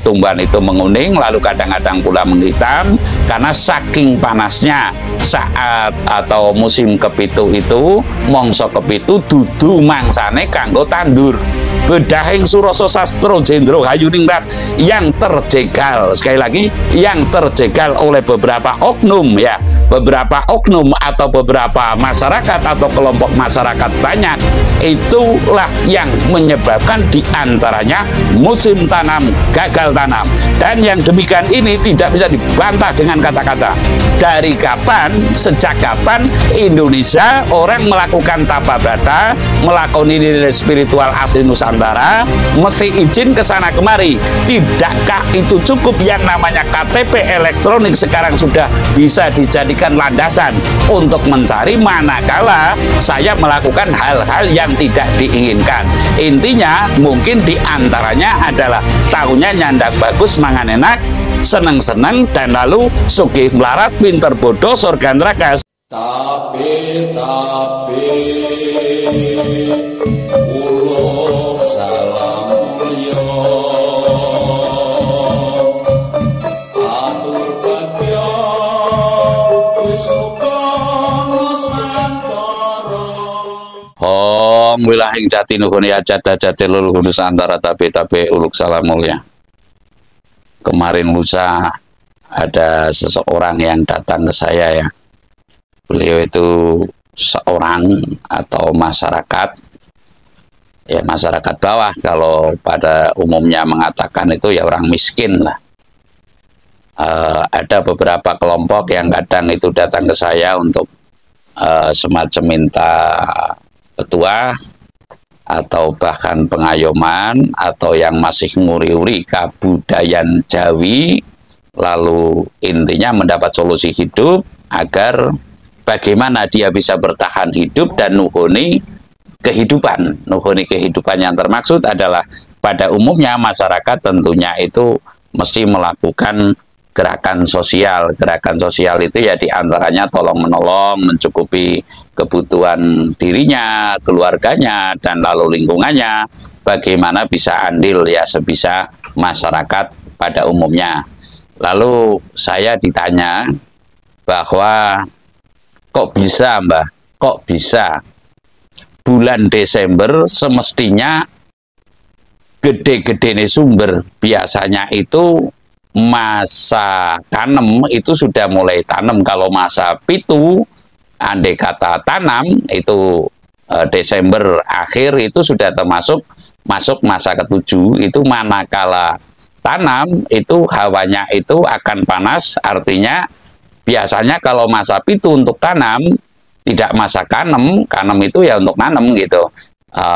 tumbuhan itu menguning, lalu kadang-kadang pula menghitam, karena saking panasnya saat atau musim kepitu itu, mongso kepitu dudu mangsane kanggo tandur. Bedahing Suroso Sastro Jendro Hayuningrat yang terjegal, sekali lagi yang terjegal oleh beberapa oknum, ya, beberapa oknum atau beberapa masyarakat atau kelompok masyarakat banyak, itulah yang menyebabkan diantaranya musim tanam gagal tanam. Dan yang demikian ini tidak bisa dibantah dengan kata-kata. Dari kapan, sejak kapan Indonesia orang melakukan tapa bata, melakukan nilai spiritual asli Nusantara, mesti izin ke sana kemari? Tidakkah itu cukup yang namanya KTP elektronik sekarang sudah bisa dijadikan landasan untuk mencari manakala saya melakukan hal-hal yang tidak diinginkan? Intinya mungkin diantaranya adalah tahunya nyandang bagus, mangan enak, seneng-seneng, dan lalu sugih melarat, pinter bodoh, surga neraka. Tapi uluk salam mulya atur bagya wis muga Nusantara. Om wilahing jati nuhuni ajat-ajati luluh Nusantara, tapi uluk salam mulia. Kemarin lusa ada seseorang yang datang ke saya, ya. Beliau itu seorang atau masyarakat, ya masyarakat bawah, kalau pada umumnya mengatakan itu ya orang miskin lah. Ada beberapa kelompok yang kadang itu datang ke saya untuk semacam minta petua atau bahkan pengayoman, atau yang masih nguri-uri kabudayaan Jawi, lalu intinya mendapat solusi hidup agar bagaimana dia bisa bertahan hidup dan nuhuni kehidupan. Nuhuni kehidupan yang termaksud adalah pada umumnya masyarakat tentunya itu mesti melakukan gerakan sosial. Gerakan sosial itu ya diantaranya tolong-menolong, mencukupi kebutuhan dirinya, keluarganya, dan lalu lingkungannya. Bagaimana bisa andil ya sebisa masyarakat pada umumnya. Lalu saya ditanya bahwa kok bisa, Mbah? Kok bisa bulan Desember semestinya gede-gede nih sumber? Biasanya itu masa tanam itu sudah mulai tanam. Kalau masa pitu, andai kata tanam itu Desember akhir itu sudah termasuk masuk masa ketujuh. Itu manakala tanam itu hawanya itu akan panas, artinya biasanya kalau masa pitu untuk tanam, tidak masa kanem. Kanem itu ya untuk nanam gitu.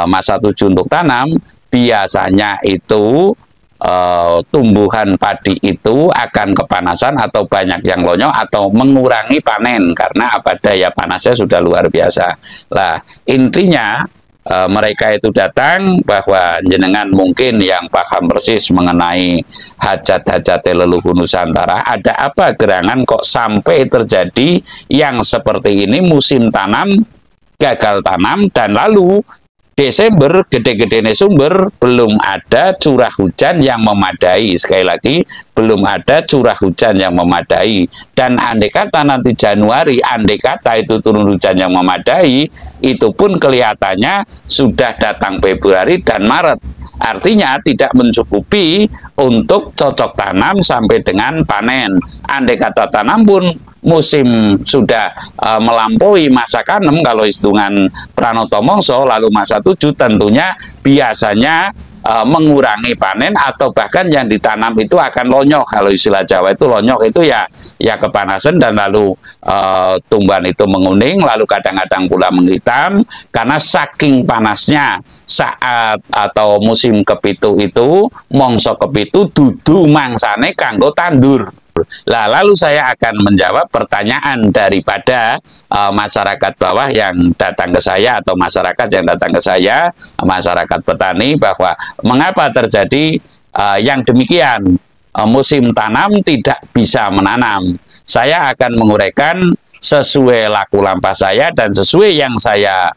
Masa tujuh untuk tanam, biasanya itu tumbuhan padi itu akan kepanasan atau banyak yang lonyo atau mengurangi panen karena apa, daya panasnya sudah luar biasa. Lah intinya mereka itu datang bahwa jenengan mungkin yang paham persis mengenai hajat-hajat leluhur Nusantara, ada apa gerangan kok sampai terjadi yang seperti ini, musim tanam gagal tanam, dan lalu Desember gede-gede sumber belum ada curah hujan yang memadai. Sekali lagi, belum ada curah hujan yang memadai. Dan andai kata nanti Januari, andai kata itu turun hujan yang memadai, itu pun kelihatannya sudah datang Februari dan Maret. Artinya tidak mencukupi untuk cocok tanam sampai dengan panen. Andai kata tanam pun musim sudah melampaui masa kanem, kalau hitungan Pranoto Mongso, lalu masa tujuh tentunya biasanya mengurangi panen, atau bahkan yang ditanam itu akan lonyok. Kalau istilah Jawa itu lonyok itu ya kepanasan, dan lalu tumbuhan itu menguning, lalu kadang-kadang pula menghitam karena saking panasnya saat atau musim kepitu itu, mongso kepitu dudu mangsane kanggo tandur. Lah, lalu saya akan menjawab pertanyaan daripada masyarakat bawah yang datang ke saya, atau masyarakat yang datang ke saya, masyarakat petani, bahwa mengapa terjadi yang demikian, musim tanam tidak bisa menanam. Saya akan menguraikan sesuai laku lampah saya dan sesuai yang saya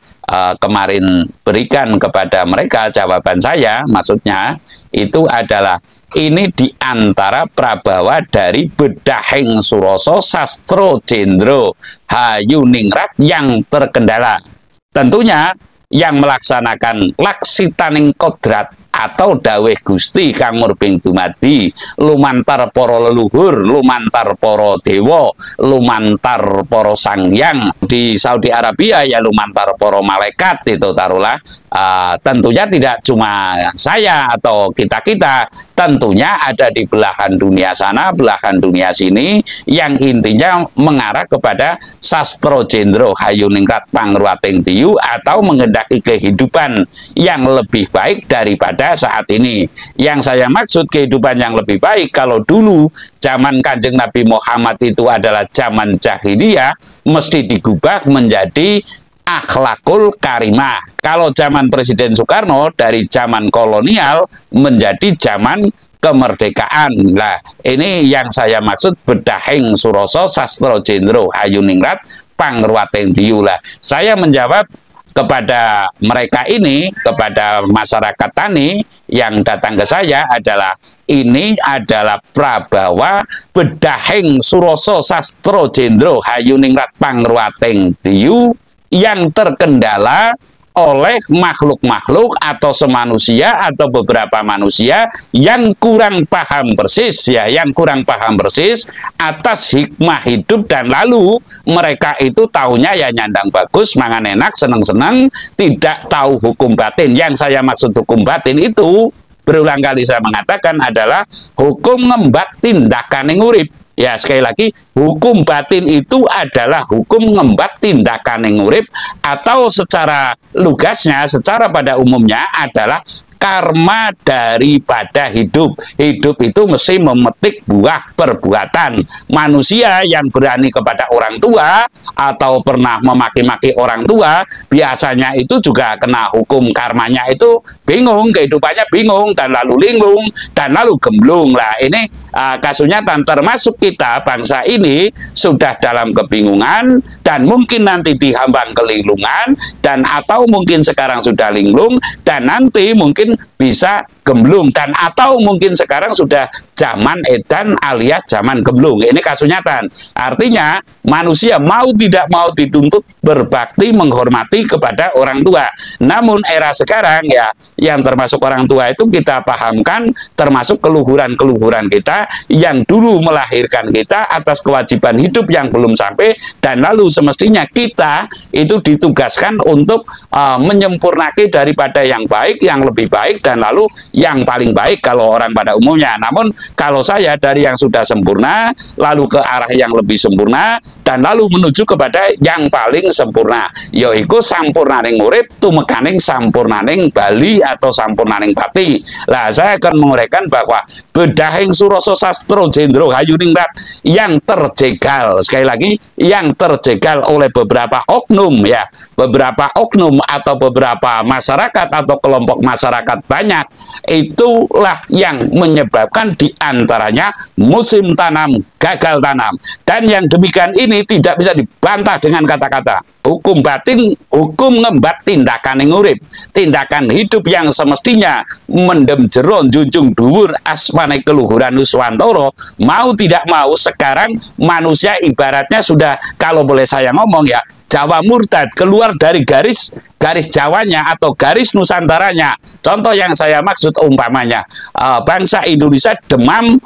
kemarin berikan kepada mereka. Jawaban saya maksudnya itu adalah ini diantara prabawa dari Bedahing Suroso Sastro Jendro Hayuningrat yang terkendala. Tentunya yang melaksanakan laksitaning kodrat atau daweh Gusti kang murbing dumadi lumantar para leluhur, lumantar para dewa, lumantar para sangyang di Saudi Arabia ya lumantar para malaikat itu taruhlah. Tentunya tidak cuma saya atau kita-kita, tentunya ada di belahan dunia sana, belahan dunia sini yang intinya mengarah kepada Sastro Jendro Hayuningrat Pangruating Diyu atau mengendaki kehidupan yang lebih baik daripada saat ini. Yang saya maksud kehidupan yang lebih baik, kalau dulu zaman Kanjeng Nabi Muhammad itu adalah zaman jahiliyah, mesti digubah menjadi akhlakul karimah. Kalau zaman Presiden Soekarno dari zaman kolonial menjadi zaman kemerdekaan. Nah, ini yang saya maksud Bedahing Suroso Sastro Jendro Hayuningrat Pangruating Diyu. Saya menjawab kepada mereka ini, kepada masyarakat tani yang datang ke saya adalah ini adalah prabawa Bedahing Suroso Sastro Jendro Hayuningrat Pangruating Diyu yang terkendala oleh makhluk-makhluk atau semanusia atau beberapa manusia yang kurang paham persis ya, yang kurang paham persis atas hikmah hidup, dan lalu mereka itu taunya ya nyandang bagus, mangan enak, seneng-seneng, tidak tahu hukum batin. Yang saya maksud hukum batin itu berulang kali saya mengatakan adalah hukum ngembat tindakan yang urip. Ya, sekali lagi, hukum batin itu adalah hukum ngembat tindakan yang urip, atau secara lugasnya, secara pada umumnya adalah karma daripada hidup. Hidup itu mesti memetik buah perbuatan. Manusia yang berani kepada orang tua atau pernah memaki-maki orang tua, biasanya itu juga kena hukum karmanya itu bingung, kehidupannya bingung, dan lalu linglung, dan lalu gemblung. Lah ini kasusnya termasuk kita bangsa ini sudah dalam kebingungan, dan mungkin nanti dihambang kelilungan, dan atau mungkin sekarang sudah linglung, dan nanti mungkin bisa gemblung, dan atau mungkin sekarang sudah zaman edan alias zaman gemblung. Ini kasus nyata. Artinya manusia mau tidak mau dituntut berbakti, menghormati kepada orang tua. Namun era sekarang ya, yang termasuk orang tua itu kita pahamkan termasuk keluhuran-keluhuran kita yang dulu melahirkan kita atas kewajiban hidup yang belum sampai, dan lalu semestinya kita itu ditugaskan untuk menyempurnaki daripada yang baik, yang lebih baik, dan lalu yang paling baik kalau orang pada umumnya. Namun kalau saya dari yang sudah sempurna lalu ke arah yang lebih sempurna, dan lalu menuju kepada yang paling sempurna, yaitu sampurnaning urip tumekaning sampurnaning bali atau sampurnaning pati. Lah saya akan menguraikan bahwa Bedahing Suroso Sastro Jendro Hayuningrat yang terjegal, sekali lagi yang terjegal oleh beberapa oknum ya, beberapa oknum atau beberapa masyarakat atau kelompok masyarakat banyak, itulah yang menyebabkan diantaranya musim tanam gagal tanam. Dan yang demikian ini tidak bisa dibantah dengan kata-kata. Hukum batin, hukum ngembat tindakan yang urip, tindakan hidup yang semestinya mendem jero junjung dhuwur asmane keluhuran Nuswantara, mau tidak mau sekarang manusia ibaratnya sudah, kalau boleh saya ngomong ya, Jawa murtad, keluar dari garis Jawanya atau garis Nusantaranya. Contoh yang saya maksud umpamanya bangsa Indonesia demam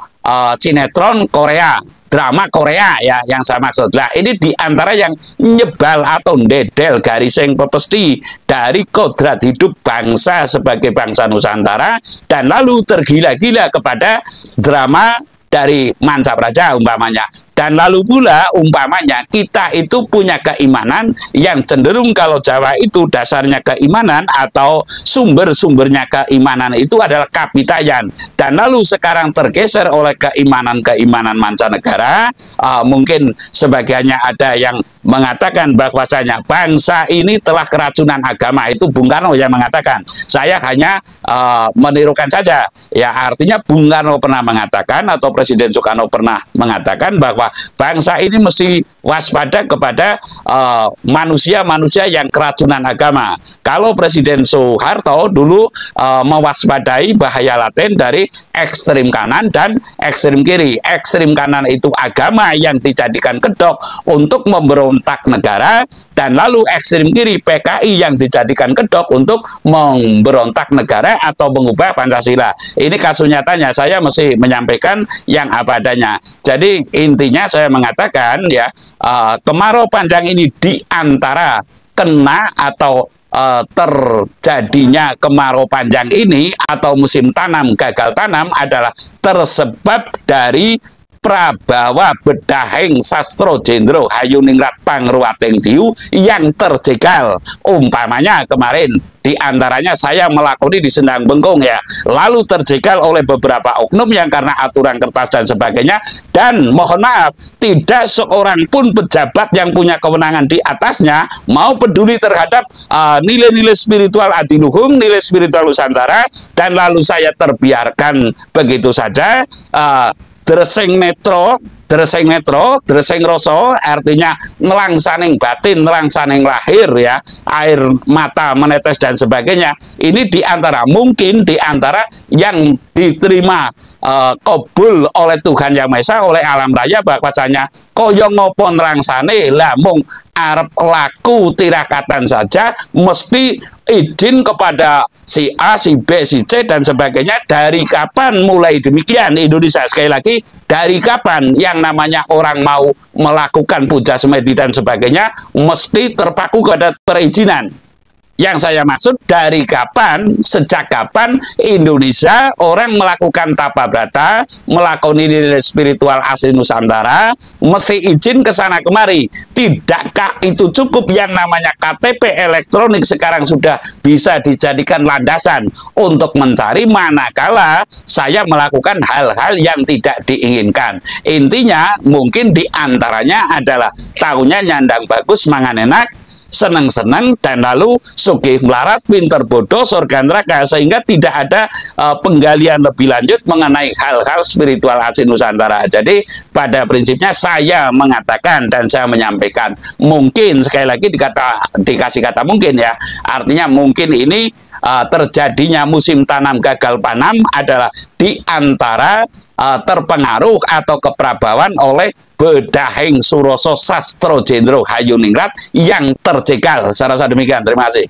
sinetron Korea, drama Korea ya, yang saya maksud. Lah ini diantara yang nyebal atau ndedel garis yang pepesti dari kodrat hidup bangsa sebagai bangsa Nusantara, dan lalu tergila-gila kepada drama dari Mancapraja umpamanya. Dan lalu pula umpamanya kita itu punya keimanan yang cenderung, kalau Jawa itu dasarnya keimanan atau sumber-sumbernya keimanan itu adalah kapitayan, dan lalu sekarang tergeser oleh keimanan-keimanan mancanegara. Mungkin sebagiannya ada yang mengatakan bahwasanya bangsa ini telah keracunan agama. Itu Bung Karno yang mengatakan, saya hanya menirukan saja ya. Artinya Bung Karno pernah mengatakan atau Presiden Soekarno pernah mengatakan bahwa bahwa bangsa ini mesti waspada kepada manusia-manusia yang keracunan agama. Kalau Presiden Soeharto dulu mewaspadai bahaya laten dari ekstrem kanan dan ekstrem kiri. Ekstrem kanan itu agama yang dijadikan kedok untuk memberontak negara, dan lalu ekstrem kiri PKI yang dijadikan kedok untuk memberontak negara atau mengubah Pancasila. Ini kasus nyatanya, saya mesti menyampaikan yang apa adanya. Jadi intinya saya mengatakan ya, kemarau panjang ini diantara kena atau terjadinya kemarau panjang ini atau musim tanam gagal tanam adalah tersebab dari Prabawa Bedahing Sastro Jendro Hayuningrat Pangruating Diu yang terjegal. Umpamanya kemarin diantaranya saya melakoni di Sendang Bengkung ya, lalu terjegal oleh beberapa oknum yang karena aturan kertas dan sebagainya, dan mohon maaf tidak seorang pun pejabat yang punya kewenangan di atasnya mau peduli terhadap nilai-nilai spiritual adiluhung, nilai spiritual Nusantara, dan lalu saya terbiarkan begitu saja. Dresing netro, dresing roso, artinya nelangsaning batin, nelangsaning lahir ya, air mata menetes dan sebagainya. Ini mungkin diantara yang diterima kabul oleh Tuhan Yang Maha Esa, oleh alam raya, bahwasanya koyong ngopo nelangsane lah mung arep laku tirakatan saja mesti izin kepada si A, si B, si C dan sebagainya. Dari kapan mulai demikian Indonesia? Sekali lagi, dari kapan yang namanya orang mau melakukan puja semedi dan sebagainya mesti terpaku kepada perizinan? Yang saya maksud, dari kapan, sejak kapan Indonesia orang melakukan tapa brata, melakukan nilai spiritual asli Nusantara, mesti izin ke sana kemari. Tidakkah itu cukup yang namanya KTP elektronik sekarang sudah bisa dijadikan landasan untuk mencari manakala saya melakukan hal-hal yang tidak diinginkan. Intinya mungkin diantaranya adalah tahunya nyandang bagus, mangan enak, seneng-seneng, dan lalu sugih melarat, pinter bodoh, surga neraka, sehingga tidak ada penggalian lebih lanjut mengenai hal-hal spiritual asli Nusantara. Jadi pada prinsipnya saya mengatakan dan saya menyampaikan, mungkin sekali lagi dikasih kata mungkin ya, artinya mungkin ini terjadinya musim tanam gagal panam adalah diantara terpengaruh atau keprabauan oleh Bedahing Suroso Sastro Jendro Hayuningrat yang terjegal. Saya rasa demikian. Terima kasih.